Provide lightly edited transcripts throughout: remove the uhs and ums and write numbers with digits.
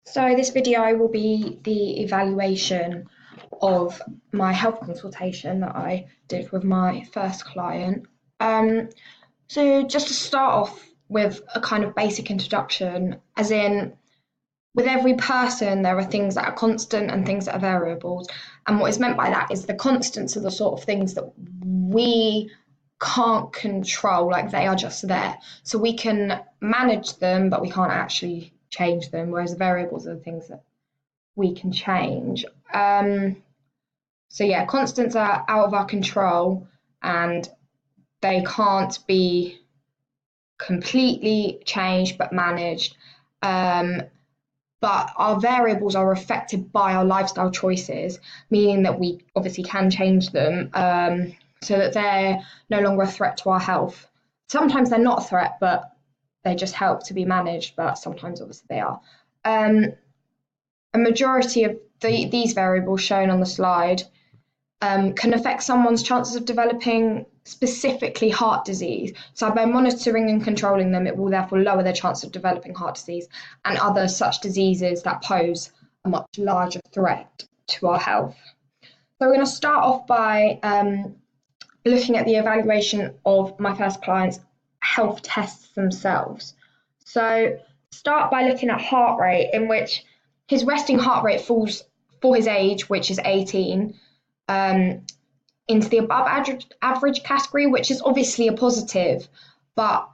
So this video will be the evaluation of my health consultation that I did with my first client. So just to start off with a kind of basic introduction, as in with every person there are things that are constant and things that are variables. And what is meant by that is the constants are the sort of things that we can't control, like they are just there. So we can manage them, but we can't actually change them, whereas the variables are the things that we can change. So yeah, constants are out of our control and they can't be completely changed but managed. But our variables are affected by our lifestyle choices, meaning that we obviously can change them so that they're no longer a threat to our health. Sometimes they're not a threat, but they just help to be managed, but sometimes obviously they are. A majority of these variables shown on the slide can affect someone's chances of developing specifically heart disease. So by monitoring and controlling them, it will therefore lower their chance of developing heart disease and other such diseases that pose a much larger threat to our health. So we're going to start off by looking at the evaluation of my first client's health tests themselves. So start by looking at heart rate, in which his resting heart rate falls for his age, which is 18, into the above average category, which is obviously a positive, but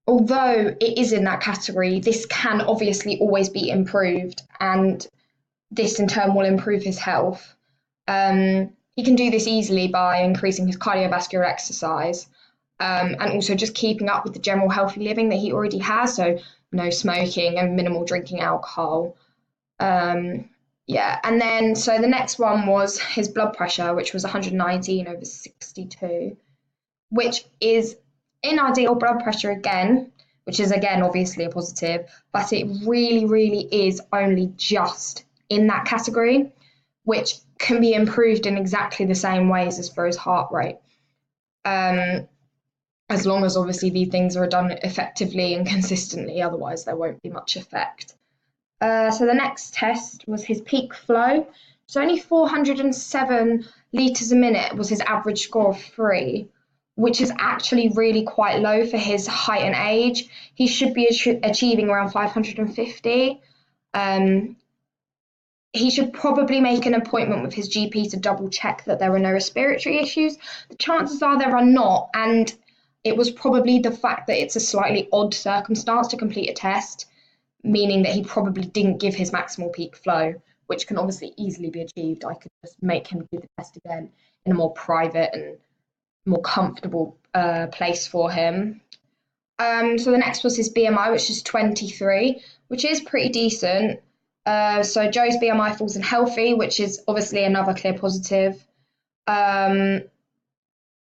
although it is in that category, this can obviously always be improved, and this in turn will improve his health. He can do this easily by increasing his cardiovascular exercise and also just keeping up with the general healthy living that he already has, so no smoking and minimal drinking alcohol. And then so the next one was his blood pressure, which was 119/62, which is in ideal blood pressure again, which is again obviously a positive, but it really is only just in that category, which can be improved in exactly the same ways as for his heart rate. As long as obviously these things are done effectively and consistently, otherwise there won't be much effect. So the next test was his peak flow. So only 407 litres a minute was his average score of 3, which is actually really quite low for his height and age. He should be achieving around 550. He should probably make an appointment with his GP to double check that there are no respiratory issues. The chances are there are not, and it was probably the fact that it's a slightly odd circumstance to complete a test, meaning that he probably didn't give his maximal peak flow, which can obviously easily be achieved. I could just make him do the test again in a more private and more comfortable place for him. So the next was his BMI, which is 23, which is pretty decent. So Joe's BMI falls in healthy, which is obviously another clear positive. It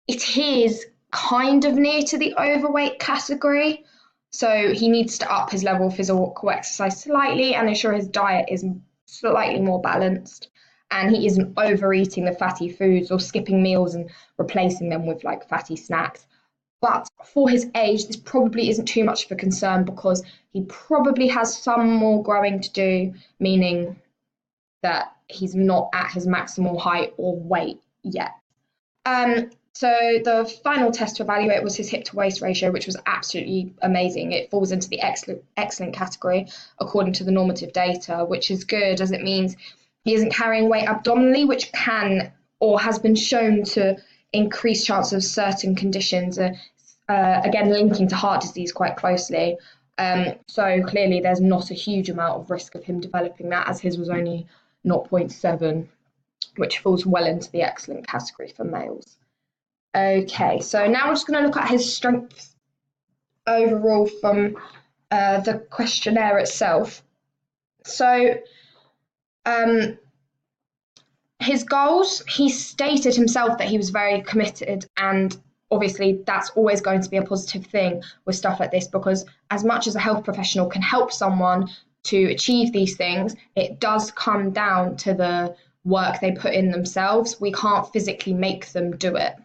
is kind of near to the overweight category. So he needs to up his level of physical exercise slightly and ensure his diet is slightly more balanced, and he isn't overeating the fatty foods or skipping meals and replacing them with like fatty snacks. But for his age, this probably isn't too much of a concern because he probably has some more growing to do, meaning that he's not at his maximal height or weight yet. So the final test to evaluate was his hip to waist ratio, which was absolutely amazing. It falls into the excellent category according to the normative data, which is good as it means he isn't carrying weight abdominally, which can or has been shown to increase chance of certain conditions, again linking to heart disease quite closely. So clearly there's not a huge amount of risk of him developing that, as his was only 0.7, which falls well into the excellent category for males. Okay, so now we're just going to look at his strengths overall from the questionnaire itself. So his goals, he stated himself that he was very committed, and obviously that's always going to be a positive thing with stuff like this, because as much as a health professional can help someone to achieve these things, it does come down to the work they put in themselves. We can't physically make them do it.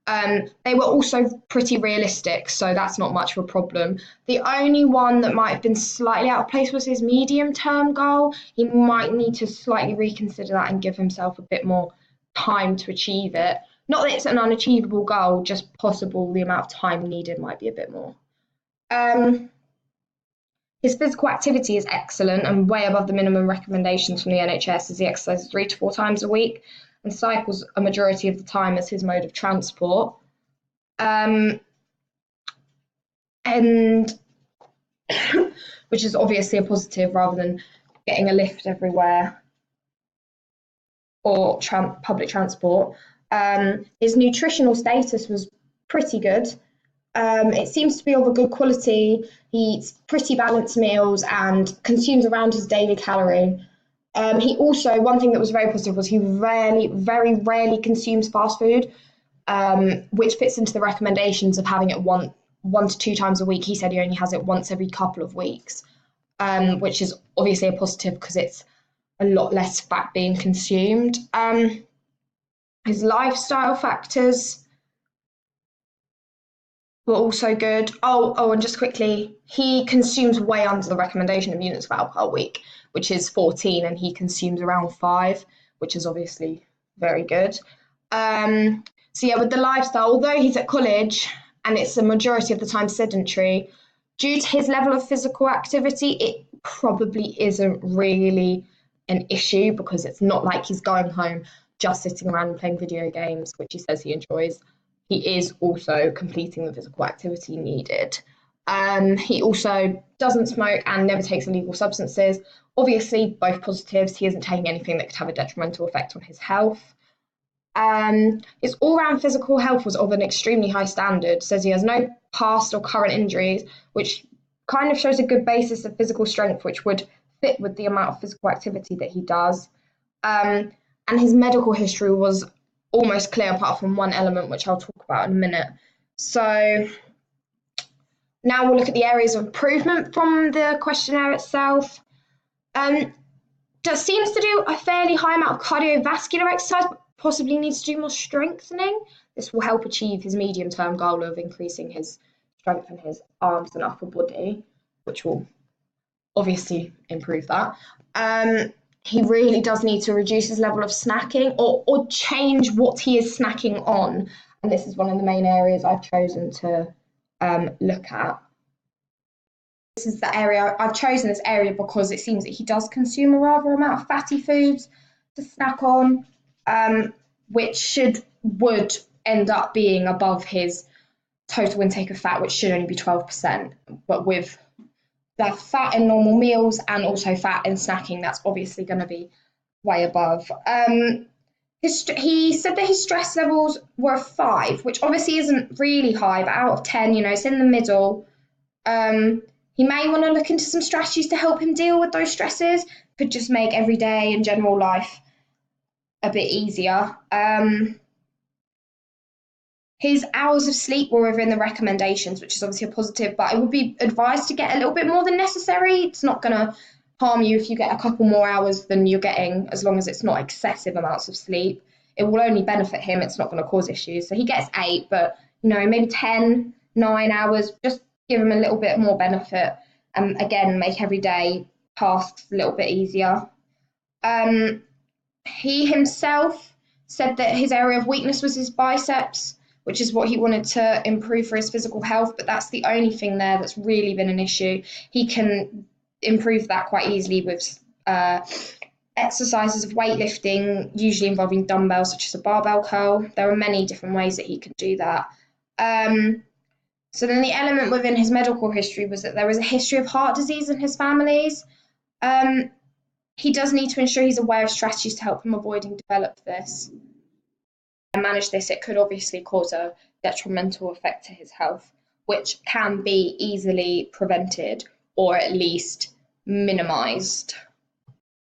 They were also pretty realistic, so that's not much of a problem. The only one that might have been slightly out of place was his medium-term goal. He might need to slightly reconsider that and give himself a bit more time to achieve it. Not that it's an unachievable goal, just possible the amount of time needed might be a bit more. His physical activity is excellent and way above the minimum recommendations from the NHS, as he exercises 3 to 4 times a week and cycles a majority of the time as his mode of transport. And which is obviously a positive rather than getting a lift everywhere or public transport. His nutritional status was pretty good. It seems to be of a good quality. He eats pretty balanced meals and consumes around his daily calorie. He also, one thing that was very positive was he very rarely consumes fast food, which fits into the recommendations of having it one to 2 times a week. He said he only has it once every couple of weeks, which is obviously a positive because it's a lot less fat being consumed. His lifestyle factors were also good. And just quickly, he consumes way under the recommendation of units of alcohol a week, which is 14, and he consumes around 5, which is obviously very good. So yeah, with the lifestyle, although he's at college and it's a majority of the time sedentary, due to his level of physical activity, it probably isn't really an issue because it's not like he's going home just sitting around and playing video games, which he says he enjoys. He is also completing the physical activity needed. He also doesn't smoke and never takes illegal substances. Obviously, both positives. He isn't taking anything that could have a detrimental effect on his health. His all-round physical health was of an extremely high standard. Says he has no past or current injuries, which kind of shows a good basis of physical strength, which would fit with the amount of physical activity that he does. And his medical history was almost clear apart from one element, which I'll talk about in a minute. So now we'll look at the areas of improvement from the questionnaire itself. Seems to do a fairly high amount of cardiovascular exercise, but possibly needs to do more strengthening. This will help achieve his medium-term goal of increasing his strength in his arms and upper body, which will obviously improve that. He really does need to reduce his level of snacking or change what he is snacking on. And this is one of the main areas I've chosen to look at. This is the area, I've chosen this area because it seems that he does consume a rather amount of fatty foods to snack on, which would end up being above his total intake of fat, which should only be 12%. But with the fat in normal meals and also fat in snacking, that's obviously going to be way above. He said that his stress levels were a 5, which obviously isn't really high, but out of 10, it's in the middle. He may want to look into some strategies to help him deal with those stresses. Could just make everyday and general life a bit easier. His hours of sleep were within the recommendations, which is obviously a positive, but I would be advised to get a little bit more than necessary. It's not going to harm you if you get a couple more hours than you're getting, as long as it's not excessive amounts of sleep. It will only benefit him. It's not going to cause issues. So he gets 8, but maybe 10, 9 hours, just give him a little bit more benefit. And again, make everyday tasks a little bit easier. He himself said that his area of weakness was his biceps, which is what he wanted to improve for his physical health, but that's the only thing there that's really been an issue. He can improve that quite easily with exercises of weightlifting, usually involving dumbbells, such as a barbell curl. There are many different ways that he can do that. So then the element within his medical history was that there was a history of heart disease in his families. He does need to ensure he's aware of strategies to help him avoid and develop this. Manage this, it could obviously cause a detrimental effect to his health, which can be easily prevented or at least minimized.